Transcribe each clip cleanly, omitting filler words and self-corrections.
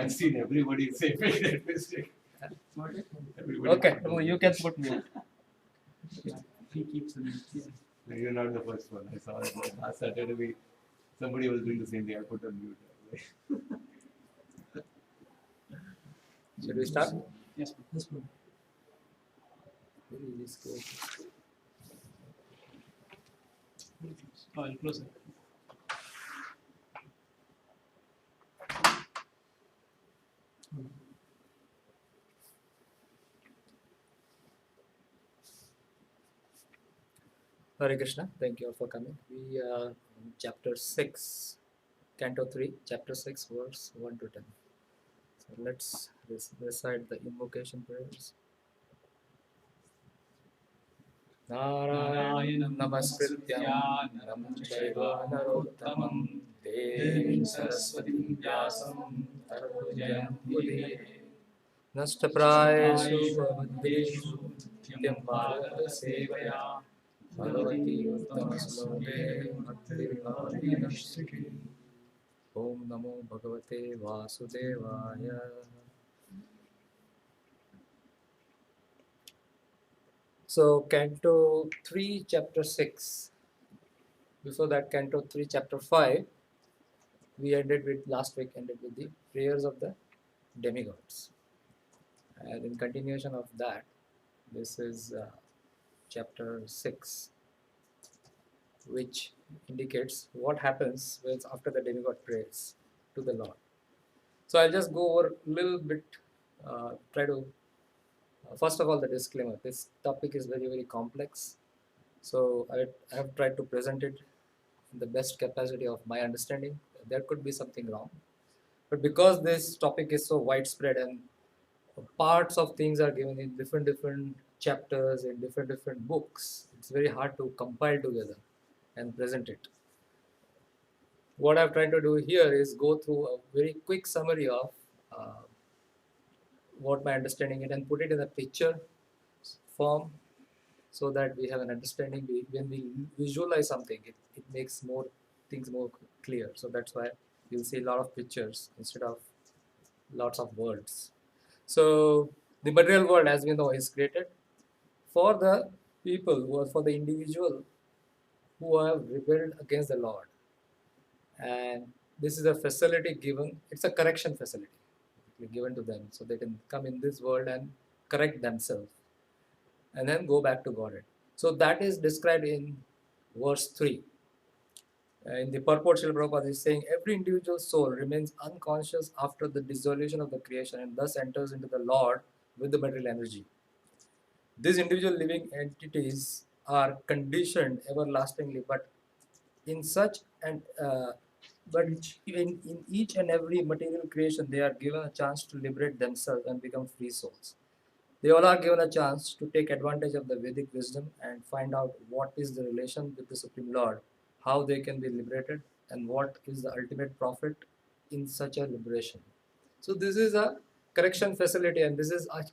I've seen everybody say make that mistake. Everybody Okay, no, you can put me. He keeps them. Yeah. No, you're not the first one. I saw it last Saturday. Somebody was doing the same thing. I put on mute. Should we start? Yes, this one. Oh, I'll close it. Hare Krishna, thank you all for coming. We are in chapter 6, Canto 3, chapter 6, verse 1 to 10. So let's recite the invocation prayers. Narayanam namaskrityam naram chaiva narottamam devim saraswatim vyasam tato jayam udire nashtaprayeshu avadreshu nityam bharata sevaya bhagavati uttamaslode bhakti nashtriki. Om namo bhagavate vasudevaya. So, Canto 3, Chapter 6. Before that, Canto 3, Chapter 5, last week ended with the prayers of the demigods. And in continuation of that, this is Chapter 6, which indicates what happens after the demigod prays to the Lord. So, I'll just go over a little bit, try to first of all, the disclaimer. This topic is very, very complex. So I have tried to present it in the best capacity of my understanding. There could be something wrong. But because this topic is so widespread and parts of things are given in different chapters, in different books, it's very hard to compile together and present it. What I'm trying to do here is go through a very quick summary of what my understanding is and put it in a picture form so that we have an understanding. When we visualize something, it makes things more clear. So that's why you'll see a lot of pictures instead of lots of words. So the material world, as we know, is created for the people, or for the individual who have rebelled against the Lord. And this is a facility given, it's a correction facility given to them, so they can come in this world and correct themselves and then go back to Godhead. So that is described in verse 3. In the purport, Srila Prabhupada is saying, every individual soul remains unconscious after the dissolution of the creation and thus enters into the Lord with the material energy. These individual living entities are conditioned everlastingly, but in each and every material creation, they are given a chance to liberate themselves and become free souls. They all are given a chance to take advantage of the Vedic wisdom and find out what is the relation with the Supreme Lord, how they can be liberated, and what is the ultimate profit in such a liberation. So this is a correction facility, and this is a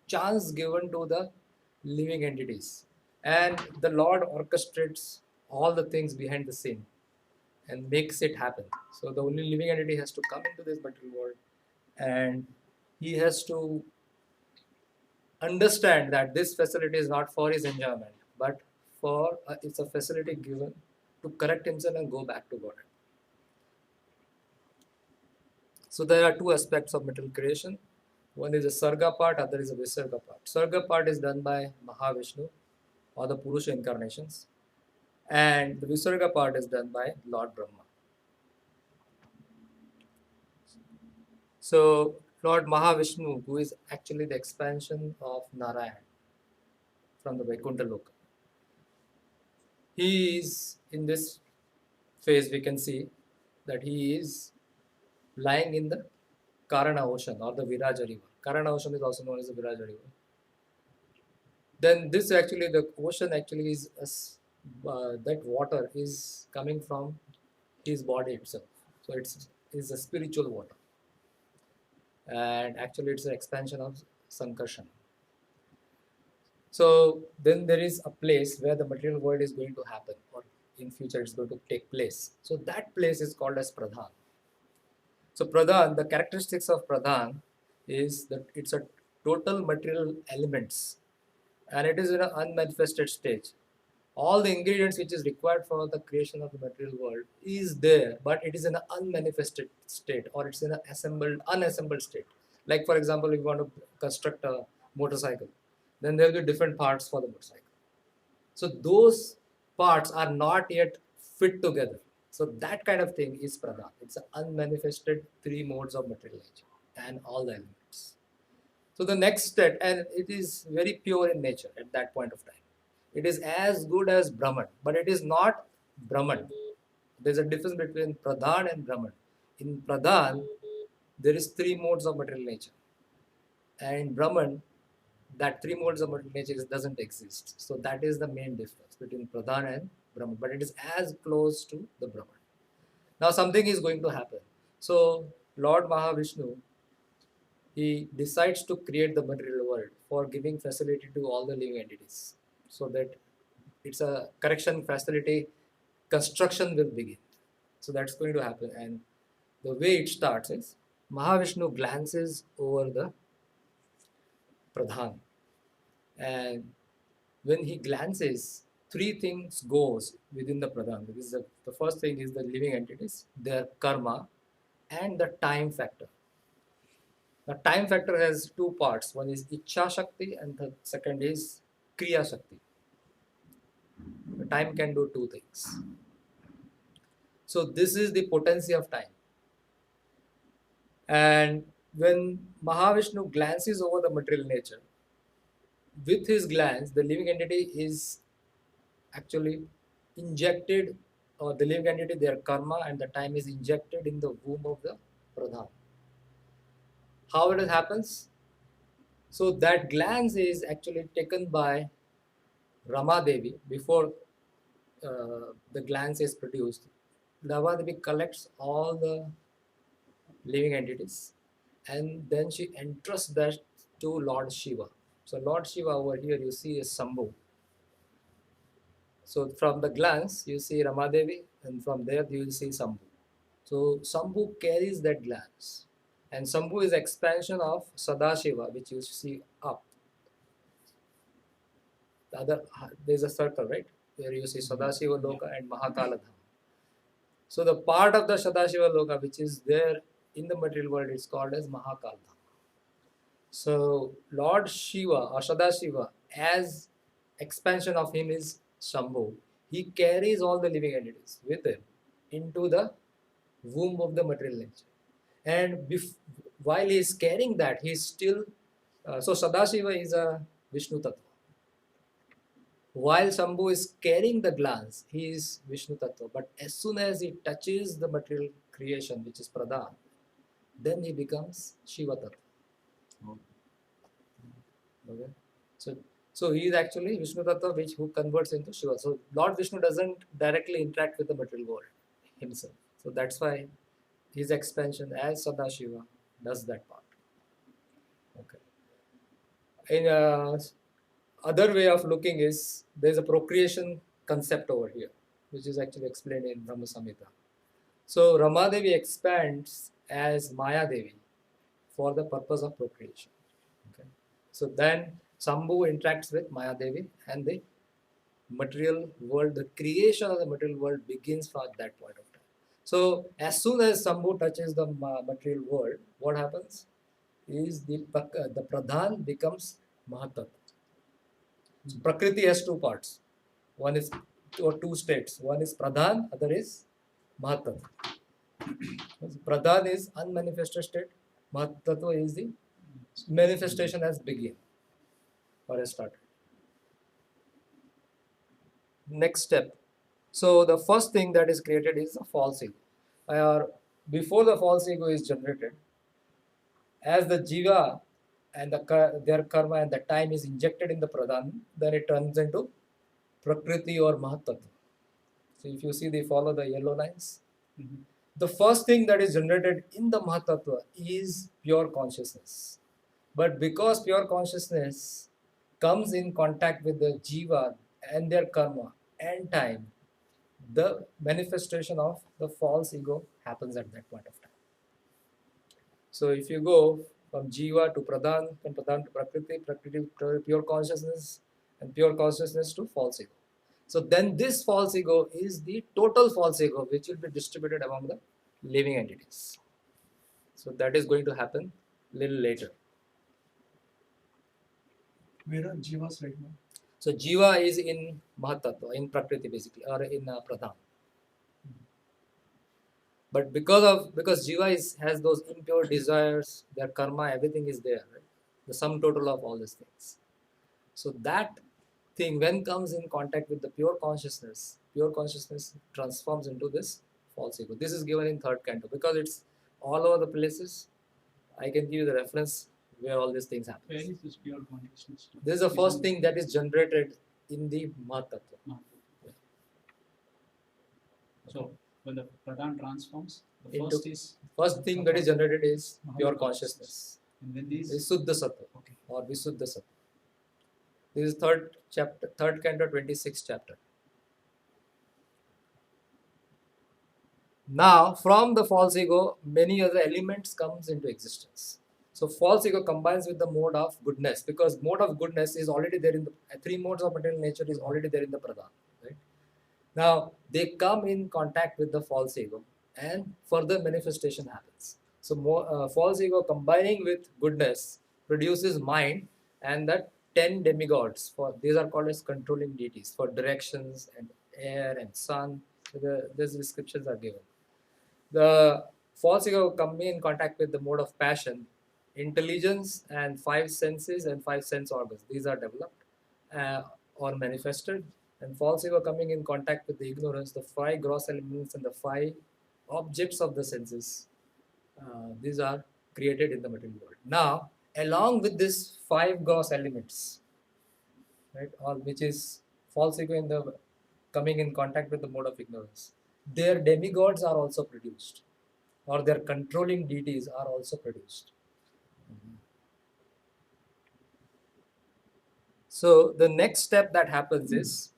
chance given to the living entities. And the Lord orchestrates all the things behind the scene and makes it happen. So the only living entity has to come into this material world, and he has to understand that this facility is not for his enjoyment, but for it's a facility given to correct himself and go back to God. So there are two aspects of material creation. One is the Sarga part, other is the Visarga part. Sarga part is done by Mahavishnu or the Purusha incarnations, and the Visarga part is done by Lord Brahma. So Lord Mahavishnu, who is actually the expansion of Narayan from the Vaikuntha Loka, he is in this phase. We can see that he is lying in the Karana ocean or the Viraja river. Karana ocean is also known as the Viraja river. Then this actually, the ocean actually is that water is coming from his body itself. So it's a spiritual water, and actually it's an expansion of Sankarsana. So then there is a place where the material world is going to happen, or in future it's going to take place. So that place is called as Pradhan. So Pradhan, the characteristics of Pradhan is that it's a total material elements and it is in an unmanifested stage. All the ingredients which is required for the creation of the material world is there, but it is in an unmanifested state or it's in an unassembled state. Like for example, if you want to construct a motorcycle, then there will be different parts for the motorcycle. So those parts are not yet fit together. So that kind of thing is pradhan. It's an unmanifested three modes of material nature and all the elements. So the next step, and it is very pure in nature at that point of time. It is as good as Brahman, but it is not Brahman. There's a difference between Pradhan and Brahman. In Pradhan, there is three modes of material nature. And in Brahman, that three modes of material nature doesn't exist. So that is the main difference between Pradhan and Brahman. But it is as close to the Brahman. Now something is going to happen. So Lord Mahavishnu, he decides to create the material world for giving facility to all the living entities. So that it's a correction facility, construction will begin. So that's going to happen. And the way it starts is Mahavishnu glances over the Pradhan. And when he glances, three things goes within the Pradhan. This is the first thing is the living entities, their karma, and the time factor. The time factor has two parts. One is Ichha Shakti and the second is Kriya Shakti. The time can do two things. So this is the potency of time. And when Mahavishnu glances over the material nature, with his glance, the living entity is actually injected, or the living entity, their karma and the time is injected in the womb of the Pradhan. How it happens? So that glance is actually taken by Rama Devi before the glance is produced. Rama Devi collects all the living entities and then she entrusts that to Lord Shiva. So Lord Shiva over here you see is Sambhu. So from the glance you see Ramadevi and from there you will see Sambhu. So Sambhu carries that glance and Sambhu is expansion of Sadashiva which you see up. The other, there is a circle, right? Where you see Sadashiva Loka and Mahakala Dham. So the part of the Sadashiva Loka which is there in the material world is called as Mahakala Dham. So Lord Shiva or Sadashiva, as expansion of him is Shambhu, he carries all the living entities with him into the womb of the material nature. And while he is carrying that, he is still, so Sadashiva is a Vishnu Tattva. While Shambhu is carrying the glance, he is Vishnu Tattva. But as soon as he touches the material creation, which is Pradhan, then he becomes Shiva Tattva. Okay. So he is actually Vishnu Tattva who converts into Shiva. So Lord Vishnu doesn't directly interact with the material world himself. So that's why his expansion as Sadashiva does that part. Okay. In other way of looking is there is a procreation concept over here, which is actually explained in Brahma Samhita. So Ramadevi expands as Maya Devi for the purpose of procreation. Okay. So then Sambhu interacts with Maya Devi and the material world, the creation of the material world begins from that point of time. So as soon as Sambhu touches the material world, what happens is the Pradhan becomes Mahatattva. So Prakriti has two parts. One is, or two states. One is Pradhan, other is Mahatattva. Pradhan is unmanifested state. Mahatattva is the manifestation has begun or has started. Next step. So the first thing that is created is the false ego. Or before the false ego is generated, as the jiva and their karma and the time is injected in the pradhan, then it turns into prakriti or mahatattva. So if you see, they follow the yellow lines. Mm-hmm. The first thing that is generated in the mahatattva is pure consciousness. But because pure consciousness comes in contact with the jiva and their karma and time, the manifestation of the false ego happens at that point of time. So if you go from Jiva to Pradhan, from Pradhan to Prakriti, Prakriti to pure consciousness, and pure consciousness to false ego. So then this false ego is the total false ego which will be distributed among the living entities. So that is going to happen little later. Where are jivas right now? So Jiva is in Mahatattva, in Prakriti basically, or in Pradhan. But because Jiva has those impure desires, their karma, everything is there, right? The sum total of all these things. So that thing, when comes in contact with the pure consciousness transforms into this false ego. This is given in third canto because it's all over the places. I can give you the reference where all these things happen. Where is this pure consciousness? This is the first thing that is generated in the Mahatattva. No. So when the pradhan transforms, the Into- first is First thing that is generated is pure Mahatattva. consciousness. and when these Visuddha Sattva okay. or Visuddha Sattva. This is third canto, 26th chapter. Now, from the false ego, many other elements comes into existence. So, false ego combines with the mode of goodness because mode of goodness is already there in the three modes of material nature is already there in the pradhan. Right? Now, they come in contact with the false ego, and further manifestation happens. So, false ego combining with goodness produces mind, and that 10 demigods. These are called as controlling deities for directions and air and sun. So these descriptions are given. The false ego come in contact with the mode of passion, intelligence, and 5 senses and 5 sense organs. These are developed or manifested. And false ego coming in contact with the ignorance, the 5 gross elements and the 5 objects of the senses. These are created in the material world. Now, along with these 5 gross elements, right, or which is false ego in the coming in contact with the mode of ignorance, their demigods are also produced, or their controlling deities are also produced. So the next step that happens is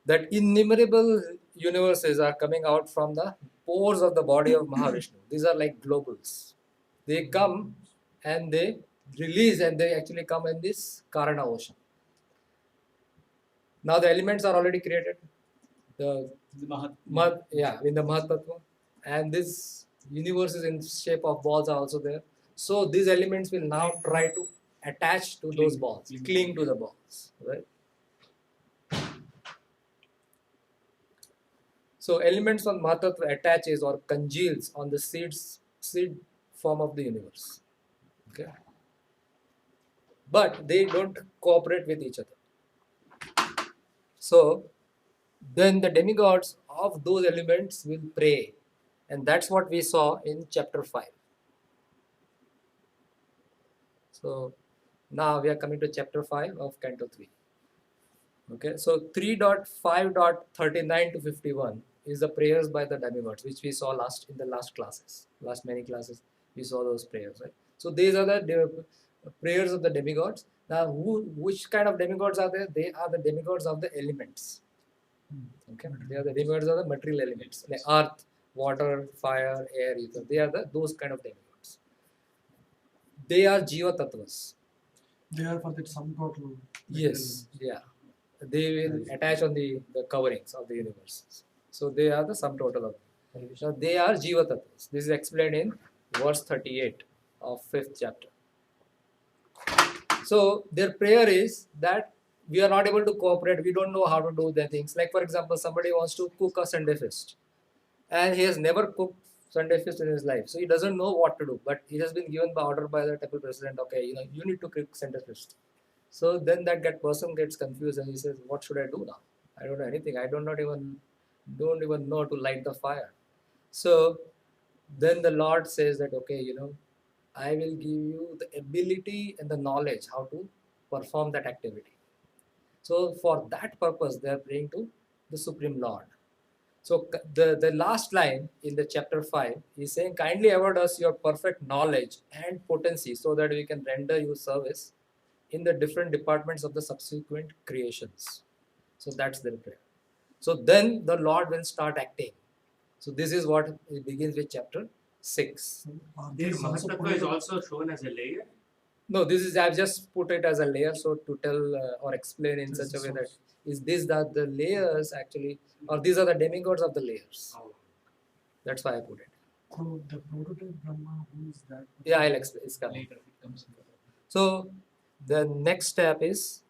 that innumerable universes are coming out from the pores of the body of Mahavishnu. These are like globals. They come and they release and they actually come in this Karana ocean. Now the elements are already created. The the in the Mahatattva. And this universe is in shape of balls are also there. So these elements will now try to attach to those balls, cling to the balls, right? So elements on Mahatattva attaches or congeals on the seed form of the universe. Okay. But they don't cooperate with each other. So then the demigods of those elements will pray. And that's what we saw in chapter 5. So now we are coming to chapter 5 of Canto 3. Okay, so 3.5.39 to 51 is the prayers by the demigods, which we saw in the last classes. Last many classes, we saw those prayers, right? So these are the prayers of the demigods. Now, which kind of demigods are there? They are the demigods of the elements. Okay, they are the demigods of the material elements, like earth, water, fire, air, ether. They are those kind of demigods. They are Jiva Tattvas. They are for the sum total. Yes, yeah. They will attach on the coverings of the universe. So they are the sum total of them. So they are Jiva Tattvas. This is explained in verse 38 of 5th chapter. So their prayer is that we are not able to cooperate, we don't know how to do the things. Like for example, somebody wants to cook a Sunday feast and he has never cooked Sunday feast in his life. So he doesn't know what to do, but he has been given by order by the temple president, okay, you need to cook Sunday feast. So then that person gets confused and he says, what should I do now? I don't know anything. I don't even know to light the fire. So then the Lord says that, okay, I will give you the ability and the knowledge how to perform that activity. So for that purpose, they are praying to the Supreme Lord. So the last line in the chapter 5 is saying, kindly award us your perfect knowledge and potency so that we can render you service in the different departments of the subsequent creations. So that's their prayer. So then the Lord will start acting. So this is what it begins with chapter 6. This Mahatattva is also shown as a layer. No, this is, I've just put it as a layer, so to tell or explain in such a way that is this that the layers actually, or these are the demigods of the layers. Oh. That's why I put it. So the prototype Brahma, who is that? Yeah, I'll explain. It's coming. Later it comes. So the next step is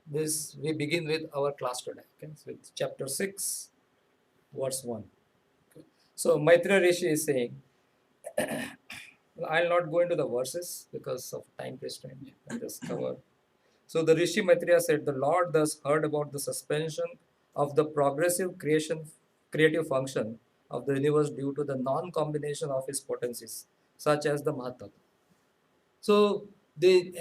this. We begin with our class today. Okay, so it's chapter 6, verse 1. Okay. So Maitreya Rishi is saying, I'll not go into the verses because of time constraint. I'll just cover. So the Rishi Maitreya said, the Lord thus heard about the suspension of the progressive creative function of the universe due to the non-combination of his potencies, such as the Mahatattva. So the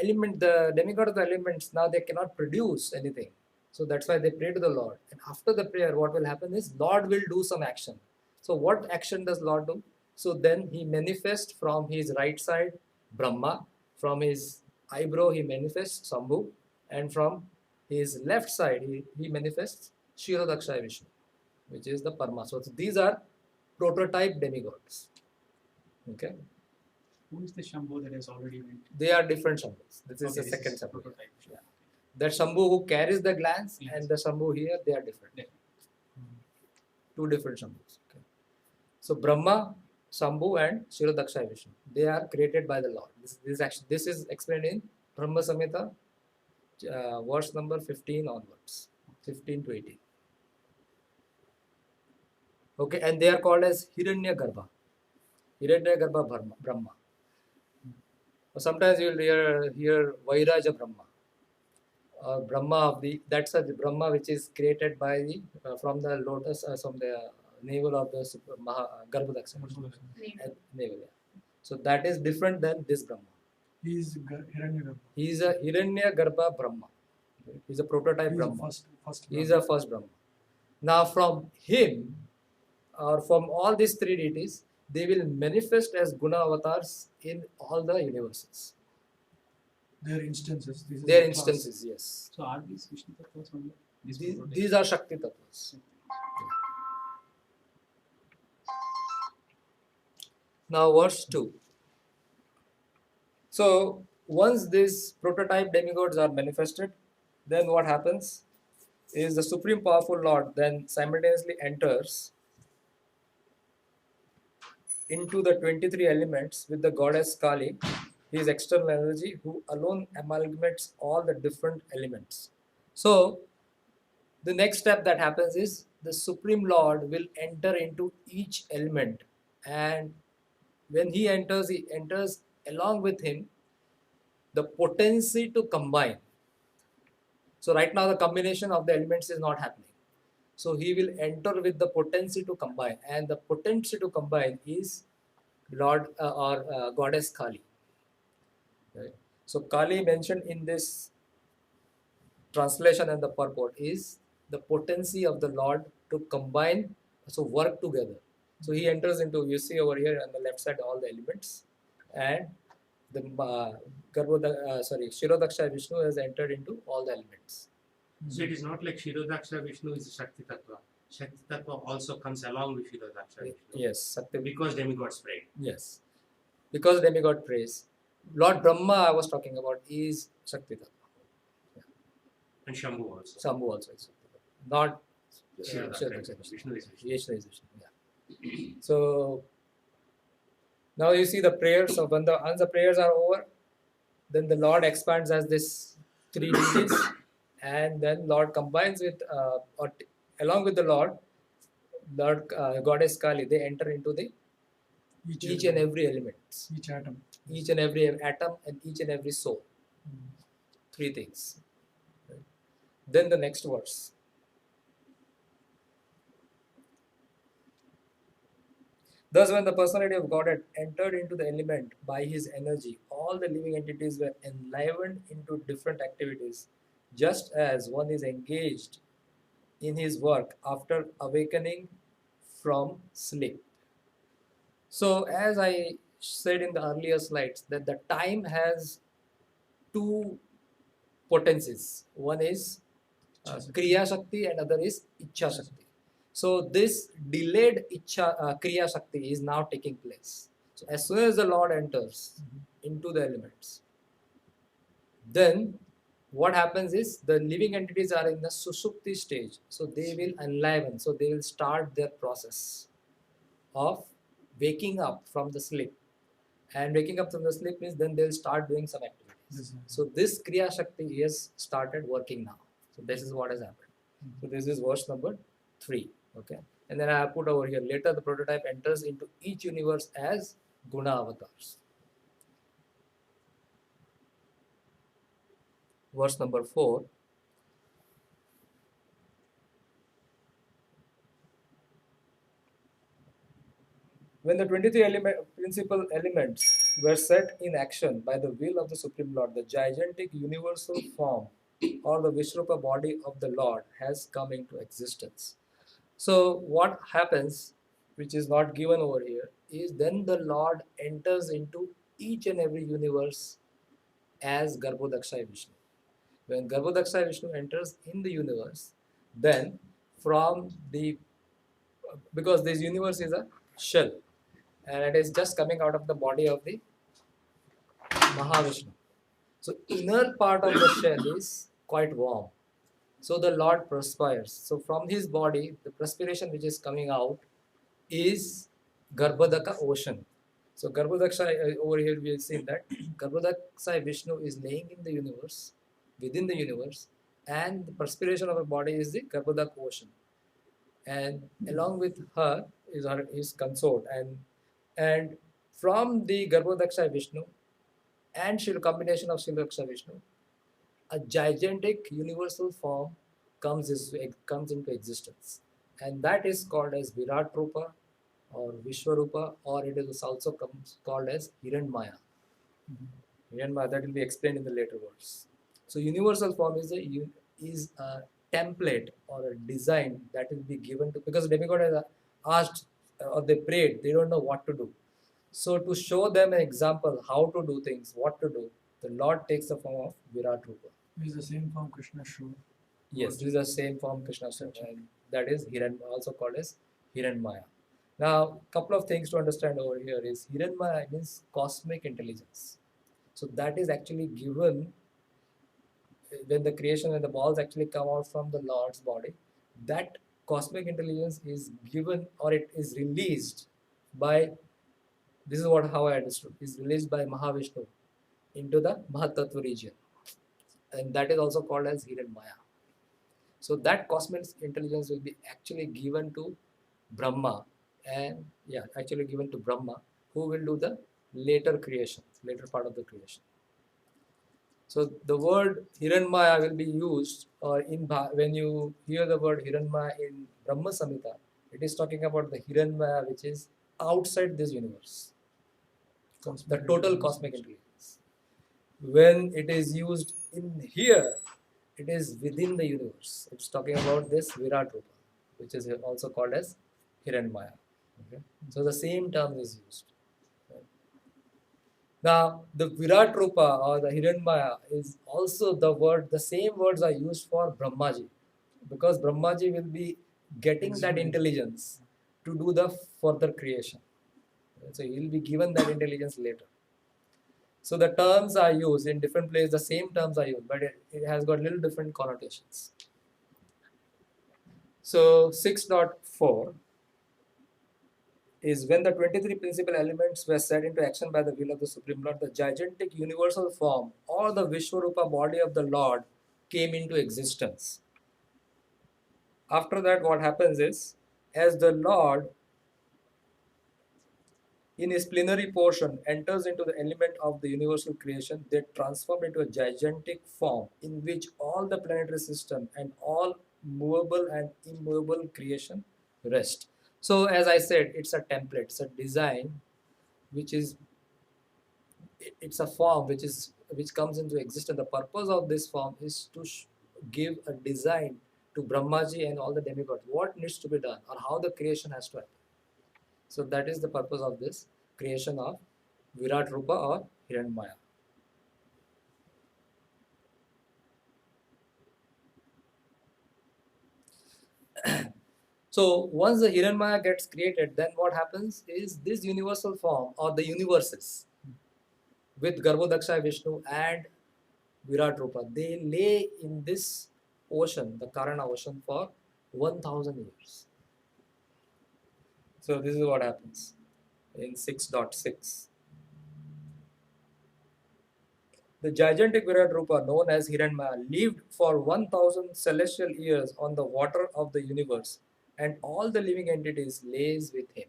demigod of the elements, now they cannot produce anything. So that's why they pray to the Lord. And after the prayer, what will happen is Lord will do some action. So what action does Lord do? So then he manifests from his right side Brahma, from his eyebrow he manifests Shambhu, and from his left side he manifests Kshirodaksha Vishnu, which is the Parma. So these are prototype demigods. Okay, Who is the Shambhu that has already went? they are different Shambhus. This is Okay, the second Shambhu. prototype. Yeah. That Shambhu who carries the glance Yes. and the Shambhu here, they are different. Yeah. Two different Shambhus. Okay. So Brahma, Shambhu and Kshirodaksha Vishnu, they are created by the Lord. This is explained in Brahma Samhita, verse number 15 onwards, 15 to 18. Okay, and they are called as Hiranya Garbha Brahma. Sometimes you will hear Vairaja Brahma, or Brahma of the, that's a Brahma which is created by the from the lotus, from the navel of the Garbhodaksha. Navel, yeah. So that is different than this Brahma. He is Hiranyagarbha. He is a Hiranya Garbha Brahma. He is a prototype He is Brahma. first He is a first Brahma. Now from him, or from all these three deities, they will manifest as Guna avatars in all the universes. Their instances. This is Their the class. instances, yes. So are these Vishnu Tattvas only? These are Shakti Tattvas. Now verse 2. So once these prototype demigods are manifested, then what happens is the Supreme Powerful Lord then simultaneously enters into the 23 elements with the goddess Kali, his external energy, who alone amalgamates all the different elements. So the next step that happens is the Supreme Lord will enter into each element, and when he enters along with him the potency to combine. So right now the combination of the elements is not happening. So he will enter with the potency to combine, and the potency to combine is Lord or Goddess Kali. Right? So Kali mentioned in this translation and the purport is the potency of the Lord to combine, so work together. So he enters into, you see over here on the left side all the elements, and the Kshirodaksha Vishnu has entered into all the elements. So it is not like Kshirodaksha Vishnu is a Shakti Tattva. Shakti Tattva also comes along with Kshirodaksha Vishnu. Yes, Sakti. Because demigods prayed. Yes, because demigod prays. Lord Brahma I was talking about is Shakti Tattva. And Shambhu also. Shambhu also is Shakti Tattva. Not Kshirodaksha Vishnu is Vishnu. Vishnu is Vishnu. Yeah. So now you see the prayers. So once the prayers are over, then the Lord expands as this three deities, and then Lord combines with along with the Lord Goddess Kali. They enter into the each and every element, Each atom. each and every atom, and each and every soul. Three things. Right. Then the next verse. Thus, when the personality of God had entered into the element by his energy, all the living entities were enlivened into different activities, just as one is engaged in his work after awakening from sleep. So, as I said in the earlier slides, that the time has two potencies. One is Kriya Shakti and other is Ichha Shakti. So this delayed Kriya Shakti is now taking place. So as soon as the Lord enters into the elements, then what happens is the living entities are in the Sushupti stage. So they will enliven. So they will start their process of waking up from the sleep. And waking up from the sleep means then they'll start doing some activities. So this Kriya Shakti is started working now. So this is what has happened. So this is verse number 3. Okay. And then I have put over here, later the prototype enters into each universe as Guna avatars. Verse number 4. When the 23 principal elements were set in action by the will of the Supreme Lord, the gigantic universal form or the Vishrupa body of the Lord has come into existence. So what happens, which is not given over here, is then the Lord enters into each and every universe as Garbhodakshay Vishnu. When Garbhodakshay Vishnu enters in the universe, then from the, because this universe is a shell and it is just coming out of the body of the Mahavishnu. So inner part of the shell is quite warm. So the Lord perspires. So from his body, the perspiration which is coming out is Garbhodaka ocean. So Garbhodaksha, over here we have seen that Garbhodaksha Vishnu is laying in the universe, within the universe, and the perspiration of her body is the Garbhodak ocean. And along with her is his consort. And from the Garbhodaksha Vishnu and combination of Shilaksha Vishnu, a gigantic universal form comes into existence. And that is called as Virat Rupa or Vishwarupa, or it is also called as Hiranmaya. Hiranmaya, that will be explained in the later words. So universal form is a template or a design that will be given to, because demigod has asked or they prayed, they don't know what to do. So to show them an example how to do things, what to do, the Lord takes the form of Virat Rupa. Is the same form Krishna showed. Yes, this is the same form Krishna said, and that is also called as Hiranmaya. Now, couple of things to understand over here is Hiranmaya means cosmic intelligence. So that is actually given when the creation and the balls actually come out from the Lord's body. That cosmic intelligence is given or it is released by, this is how I understood, is released by Mahavishnu into the Mahatattva region. And that is also called as Hiranmaya. So that cosmic intelligence will be actually given to Brahma, and actually given to Brahma, who will do the later creation, later part of the creation. So the word Hiranmaya will be used, or when you hear the word Hiranmaya in Brahma Samhita, it is talking about the Hiranmaya which is outside this universe, the total cosmic intelligence. When it is used in here, it is within the universe. It's talking about this Virat Rupa, which is also called as Hiranmaya. Okay? So the same term is used. Now, the Virat Rupa or the Hiranmaya is also the same words are used for Brahmaji, because Brahmaji will be getting that intelligence to do the further creation. So he will be given that intelligence later. So the terms are used in different places, the same terms are used, but it has got little different connotations. So 6.4 is when the 23 principal elements were set into action by the will of the Supreme Lord, the gigantic universal form or the Vishwarupa body of the Lord came into existence. After that, what happens is, as the Lord in his plenary portion enters into the element of the universal creation, they transform into a gigantic form in which all the planetary system and all movable and immovable creation rest. So as I said, it's a template, it's a design, it's a form which comes into existence. The purpose of this form is to give a design to Brahmaji and all the demigods, what needs to be done or how the creation has to happen. So that is the purpose of this creation of Virat Rupa or Hiranmaya. So once the Hiranmaya gets created, then what happens is this universal form or the universes with Garbhodaksha, Vishnu and Virat Rupa, they lay in this ocean, the Karana ocean, for 1000 years. So this is what happens in 6.6. The gigantic Virat Rupa, known as Hiranmaya, lived for 1000 celestial years on the water of the universe, and all the living entities lays with him.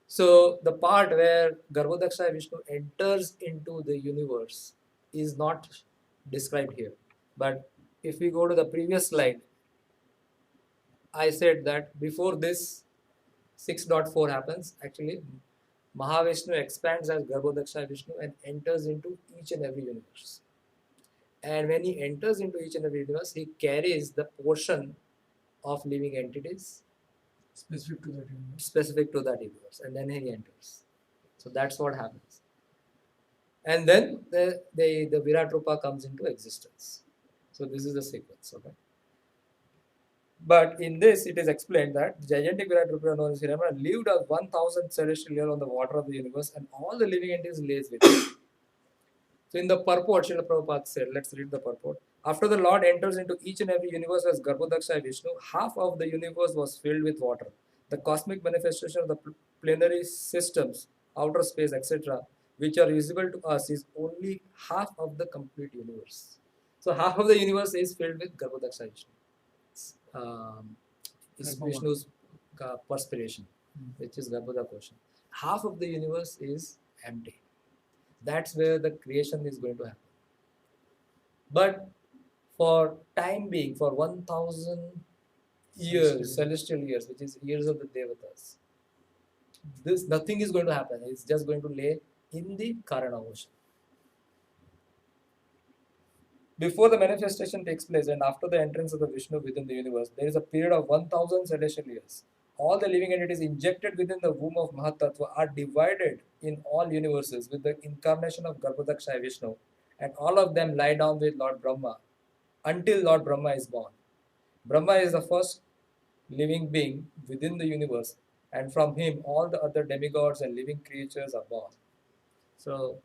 So the part where Garbhodaksha Vishnu enters into the universe is not described here. But if we go to the previous slide, I said that before this 6.4 happens, actually Mahavishnu expands as Garbhodaksha Vishnu and enters into each and every universe. And when he enters into each and every universe, he carries the portion of living entities Specific to that universe. specific to that universe, and then he enters. So that's what happens. And then the Virat Rupa comes into existence. So this is the sequence. Okay. But in this, it is explained that the gigantic Virat Rupa known as Hiranmaya lived as 1000 celestial years on the water of the universe, and all the living entities lays with him. So in the purport, Srila Prabhupada said, let's read the purport. After the Lord enters into each and every universe as Garbhodaksha Vishnu, half of the universe was filled with water. The cosmic manifestation of the planetary systems, outer space, etc., which are visible to us, is only half of the complete universe. So half of the universe is filled with Garbhodaksha Vishnu. Is Garbhodaksha. Vishnu's perspiration, which is Garbhodakosha. Half of the universe is empty. That's where the creation is going to happen. But for time being, for 1000 years, celestial years, which is years of the Devatas, this nothing is going to happen. It's just going to lay in the Karana ocean. Before the manifestation takes place and after the entrance of the Vishnu within the universe, there is a period of 1000 celestial years. All the living entities injected within the womb of Mahatattva are divided in all universes with the incarnation of Garbhodaksha Vishnu, and all of them lie down with Lord Brahma until Lord Brahma is born. Brahma is the first living being within the universe, and from him all the other demigods and living creatures are born. So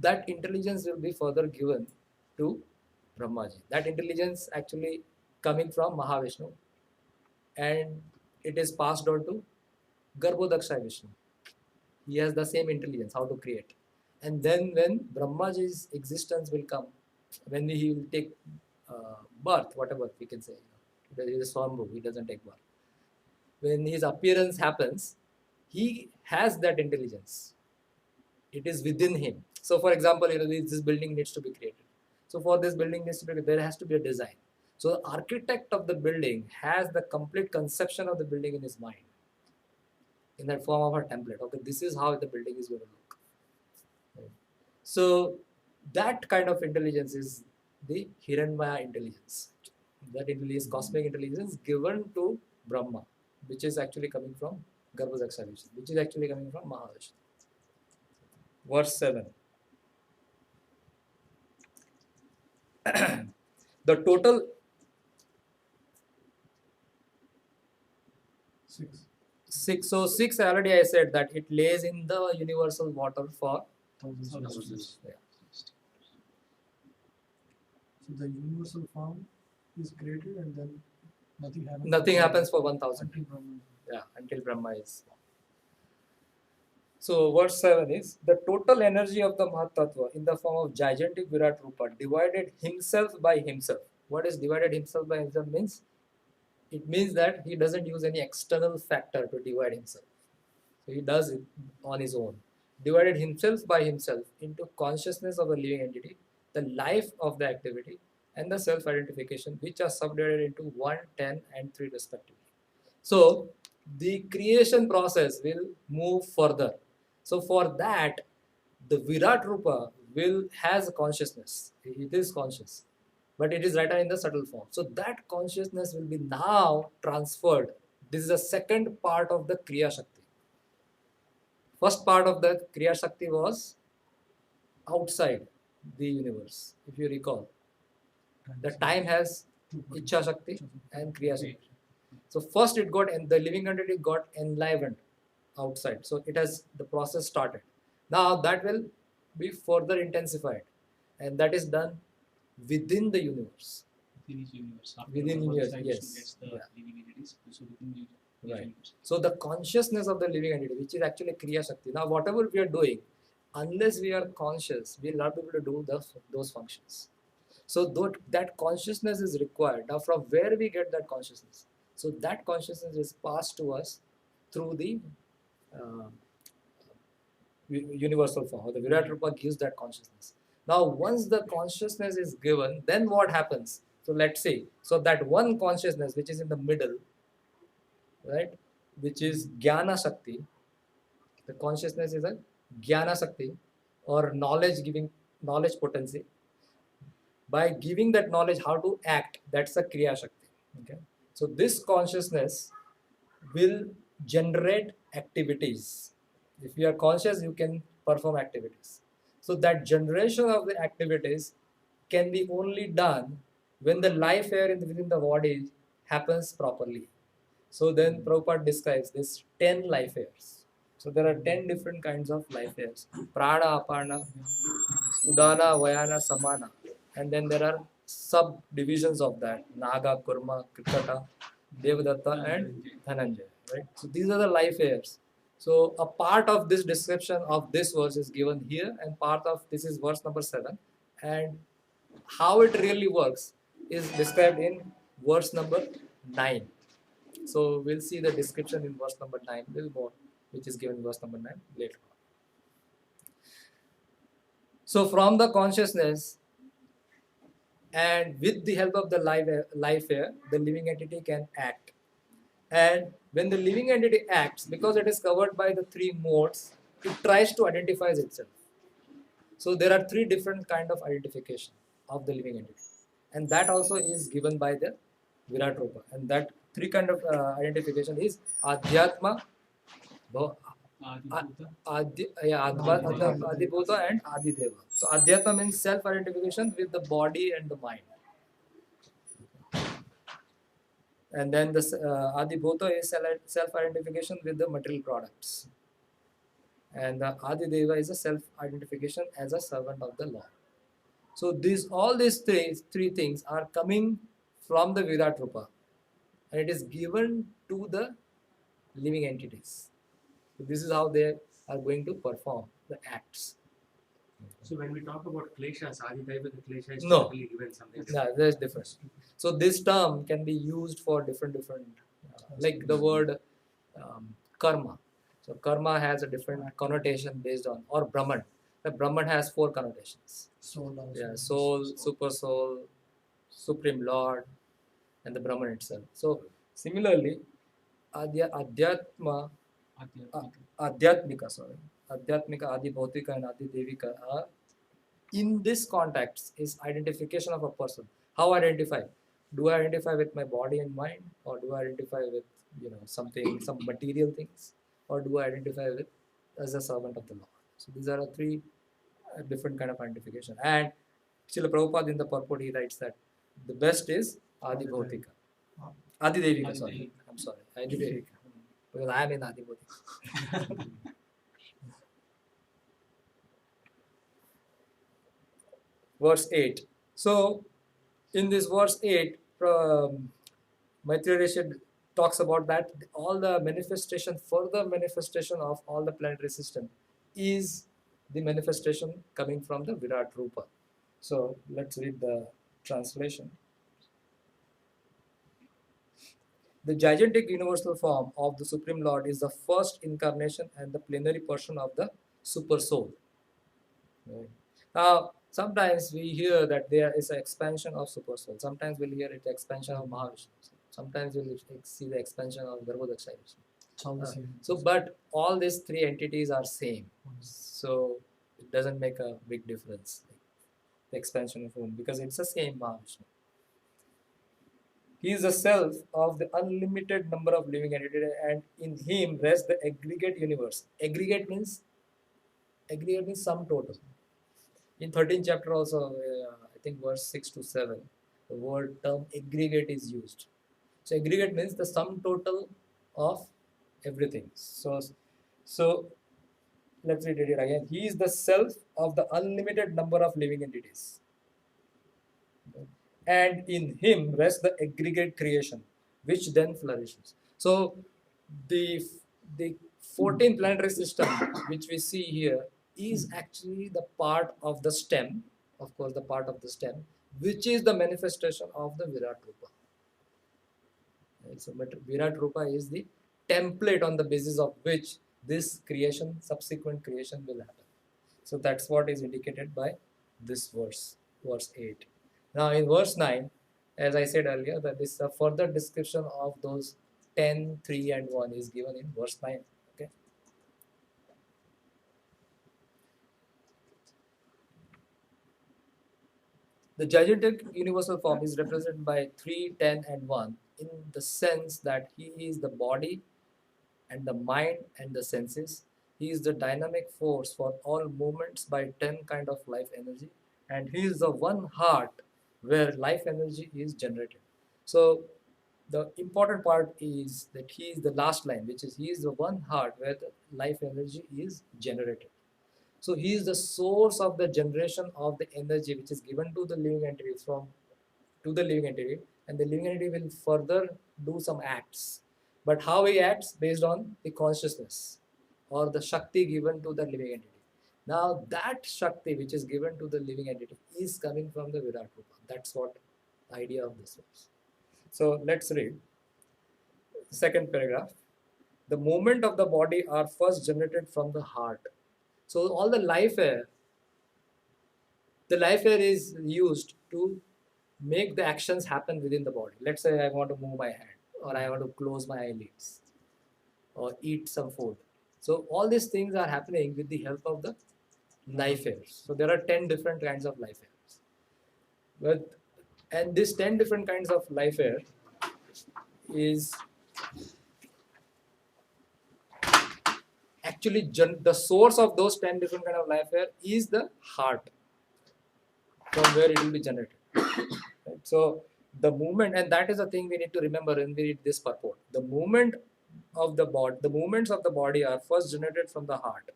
that intelligence will be further given to Brahmaji. That intelligence actually coming from Mahavishnu, and it is passed on to Garbhodaksha Vishnu. He has the same intelligence, how to create. And then when Brahmaji's existence will come, when he will take birth, whatever we can say, he is a Swambhu, he doesn't take birth. When his appearance happens, he has that intelligence. It is within him. So for example, this building needs to be created. So for this building needs to be created, there has to be a design. So the architect of the building has the complete conception of the building in his mind, in that form of a template. Okay, this is how the building is going to look. Right. So that kind of intelligence is the Hiranmaya intelligence. That intelligence, cosmic intelligence given to Brahma, which is actually coming from Garbhodaksha Vishnu, which is actually coming from Mahavishnu. Verse 7. The total 6. So 6 already I said that it lays in the universal water for 1000 years. Yeah. So the universal form is created and then nothing happens. Nothing happens for 1000. Until Brahma. Yeah, until Brahma is. So verse 7 is the total energy of the Mahatattva in the form of gigantic Virat Rupa divided himself by himself. What is divided himself by himself means? It means that he doesn't use any external factor to divide himself. So he does it on his own. Divided himself by himself into consciousness of a living entity, the life of the activity, and the self-identification, which are subdivided into 1, 10, and 3 respectively. So the creation process will move further. So for that, the Virat Rupa has a consciousness. It is conscious, but it is written in the subtle form. So that consciousness will be now transferred. This is the second part of the Kriya Shakti. First part of the Kriya Shakti was outside the universe, if you recall. The time has Ichha Shakti and Kriya Shakti. So first it got, and the living entity got enlivened outside. So it has, the process started. Now that will be further intensified, and that is done within the universe. Within each universe. After Within the universe, Vishnu yes. gets the Yeah. living entities, so within each Right. universe. So the consciousness of the living entity, which is actually Kriya Shakti. Now whatever we are doing, unless we are conscious, we will not be able to do those functions. So that consciousness is required. Now from where we get that consciousness? So that consciousness is passed to us through the uh, universal form, or the Virat Rupa gives that consciousness. Now once the consciousness is given, then what happens? So let's say, so that one consciousness which is in the middle, right, which is Jnana Shakti, the consciousness is a Jnana Shakti, or knowledge potency. By giving that knowledge how to act, that's a Kriya Shakti. Okay. So this consciousness will generate activities. If you are conscious, you can perform activities. So that generation of the activities can be only done when the life air within the body happens properly. So then Prabhupada describes this 10 life airs. So there are 10 different kinds of life airs. Prana, Aparna, Udana, Vayana, Samana. And then there are subdivisions of that. Naga, Kurma, Krikata, Devadatta and Dhananjaya. Right? So these are the life airs. So a part of this description of this verse is given here, and part of this is verse number 7. And how it really works is described in verse number 9. So we'll see the description in verse number 9, a little more, which is given in verse number 9 later on. So from the consciousness and with the help of the life air, the living entity can act. And when the living entity acts, because it is covered by the 3 modes, it tries to identify itself. So there are 3 different kind of identification of the living entity, and that also is given by the Virat Rupa. And that 3 kind of identification is Adhyatma, Adibhuta and Adideva. So Adhyatma means self-identification with the body and the mind. And then the Adibhuta is self-identification with the material products. And the Adideva is a self-identification as a servant of the Lord. So all these three things are coming from the Virat Rupa, and it is given to the living entities. So this is how they are going to perform the acts. So when we talk about kleshas, Adidaiva, the klesha is No. typically given something. Yeah, there's difference. So this term can be used for different like the word karma. So karma has a different connotation based on, or Brahman. The Brahman has 4 connotations. Soul also. Yeah, soul, super soul, supreme lord, and the Brahman itself. So similarly, Adhyatmika, Adi Bhautika and Adi Devika are, in this context, is identification of a person. How identify? Do I identify with my body and mind, or do I identify with some material things, or do I identify with as a servant of the Lord? So these are 3 different kind of identification. And Srila Prabhupada in the purport he writes that the best is Adi Bhautika. Adi Devika, sorry. I'm sorry. Adi Devika. Because I am in Adi Bhautika. Verse 8. So, in this verse 8, Maitreya Rishi talks about that all the further manifestation of all the planetary system is the manifestation coming from the Virat Rupa. So, let's read the translation. The gigantic universal form of the Supreme Lord is the first incarnation and the plenary portion of the Super Soul. Right. Now, sometimes we hear that there is an expansion of Super Soul. Sometimes we'll hear it expansion of Mahavishnu. Sometimes we'll see the expansion of Garbhodakshaya Vishnu. It's all the same. So, but all these 3 entities are same. So, it doesn't make a big difference. The expansion of whom, because it's the same Mahavishnu. He is the self of the unlimited number of living entities, and in him rests the aggregate universe. Aggregate means sum total. In 13th chapter also, I think verse 6 to 7, the word term aggregate is used. So aggregate means the sum total of everything. So let's read it here again. He is the self of the unlimited number of living entities, and in him rests the aggregate creation, which then flourishes. So the the 14 planetary system which we see here is actually the part of the stem, of course, the part of the stem, which is the manifestation of the Virat Rupa. Right? So Virat Rupa is the template on the basis of which this creation, subsequent creation will happen. So that's what is indicated by this verse, verse 8. Now in verse 9, as I said earlier, that this further description of those 10, 3 and 1 is given in verse 9. Okay. The gigantic universal form is represented by 3, 10 and 1 in the sense that he is the body and the mind and the senses. He is the dynamic force for all movements by 10 kind of life energy, and he is the one heart where life energy is generated. So the important part is that he is the last line, which is he is the one heart where the life energy is generated. So he is the source of the generation of the energy which is given to the living entity to the living entity, and the living entity will further do some acts. But how he acts based on the consciousness or the Shakti given to the living entity. Now that Shakti which is given to the living entity is coming from the Virat Rupa. That's what the idea of this was. So let's read second paragraph. The movement of the body are first generated from the heart. So all the life air is used to make the actions happen within the body. Let's say I want to move my hand, or I want to close my eyelids, or eat some food. So all these things are happening with the help of the life airs. So there are 10 different kinds of life airs. And these 10 different kinds of life air is actually the source of those 10 different kind of life air is the heart, from where it will be generated. Right? So the movement, and that is the thing we need to remember when we read this purport. The movements of the body are first generated from the heart,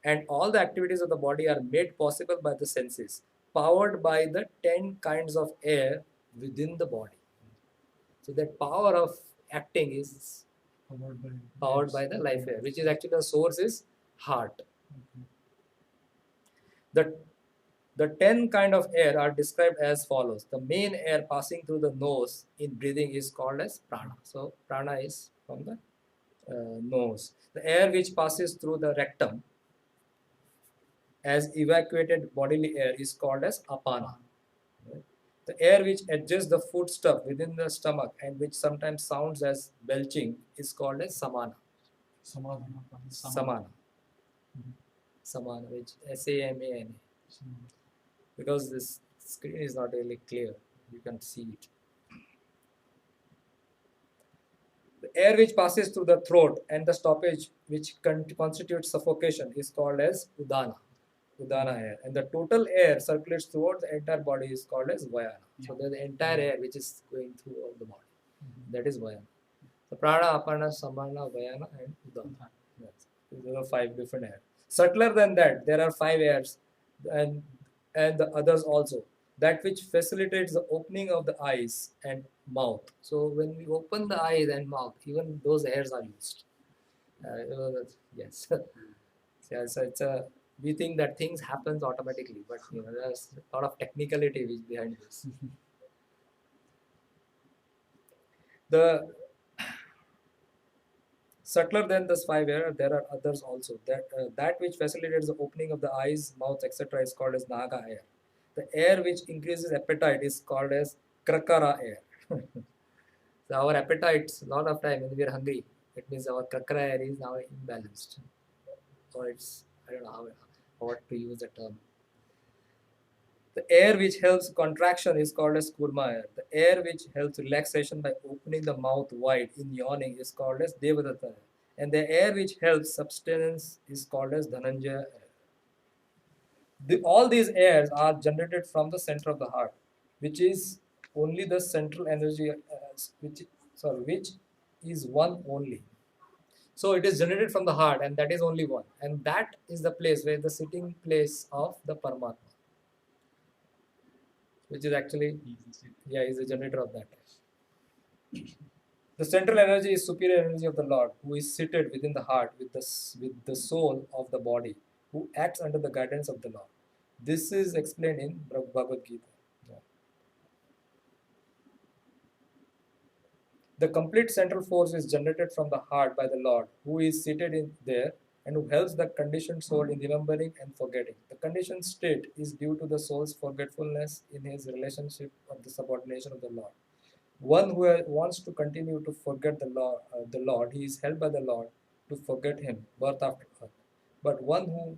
and all the activities of the body are made possible by the senses, powered by the 10 kinds of air within the body. So that power of acting is powered by the life air, which is actually the source is heart. The 10 kind of air are described as follows. The main air passing through the nose in breathing is called as prana. So prana is from the nose. The air which passes through the rectum as evacuated bodily air is called as apana. Right? The air which adjusts the foodstuff within the stomach and which sometimes sounds as belching is called as samana. Samana, which S-A-M-A-N-A. Because this screen is not really clear, you can see it. The air which passes through the throat and the stoppage which constitutes suffocation is called as udana air, and the total air circulates throughout the entire body is called as vayana. So there's the entire air which is going throughout the body, that is vayana. So prana, apana, samana, vayana and udana. Yes. There are 5 different airs. Subtler than that, there are 5 airs and the others also, that which facilitates the opening of the eyes and mouth. So when we open the eyes and mouth, even those airs are used. Yes. Yeah, so we think that things happens automatically, but there's a lot of technicality which behind this. The subtler than this 5 air, there are others also. That which facilitates the opening of the eyes, mouth, etc. is called as naga air. The air which increases appetite is called as krakara air. So our appetites, a lot of time when we are hungry, it means our krakara air is now imbalanced. Or it's, I don't know what to use the term. The air which helps contraction is called as kurma air. The air which helps relaxation by opening the mouth wide in yawning is called as devadatta air. And the air which helps substance is called as dhananjaya air. All these airs are generated from the center of the heart, which is only the central energy, which is one only. So it is generated from the heart, and that is only one, and that is the place where the sitting place of the Paramatma, which is actually is the generator of that. The central energy is superior energy of the Lord, who is seated within the heart with the soul of the body, who acts under the guidance of the Lord. This is explained in Bhagavad Gita. Yeah. The complete central force is generated from the heart by the Lord, who is seated in there and who helps the conditioned soul in remembering and forgetting. The conditioned state is due to the soul's forgetfulness in his relationship of the subordination of the Lord. One who wants to continue to forget the Lord, he is helped by the Lord to forget him, birth after birth. But one who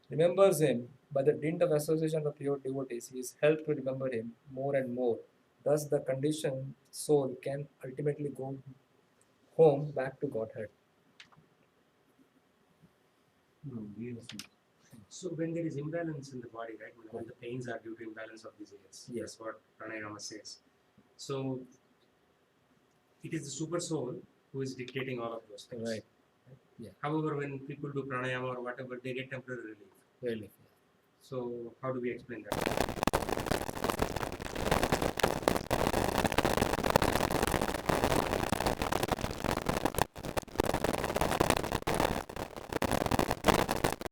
remembers him by the dint of association of pure devotees, he is helped to remember him more and more. Thus, the conditioned soul can ultimately go home back to Godhead. No, yes. So when there is imbalance in the body, right? When the pains are due to imbalance of these areas. Yes. That's what pranayama says. So it is the super soul who is dictating all of those things. Right. Yeah. However, when people do pranayama or whatever, they get temporary relief. Really. So how do we explain that?